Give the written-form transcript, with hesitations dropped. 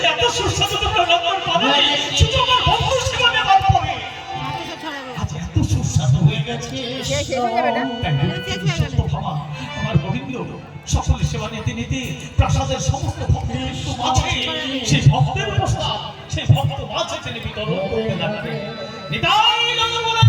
এত সুস্বাদু তোমরা রান্নার পাবে শুধু আমার বন্ধুর সেবা নেবার পরে আজ এত সুস্বাদু হয়ে গেছে আমার গোবিন্দ সকলের সেবা নিতে নিতে প্রাসাদের সমস্ত ভক্তবৃন্দ মাঝে সেই ভক্তের প্রসাদ সেই ভক্ত মাঝে তিনি বিতরণ করতে লাগলেন। নিতাই গৌর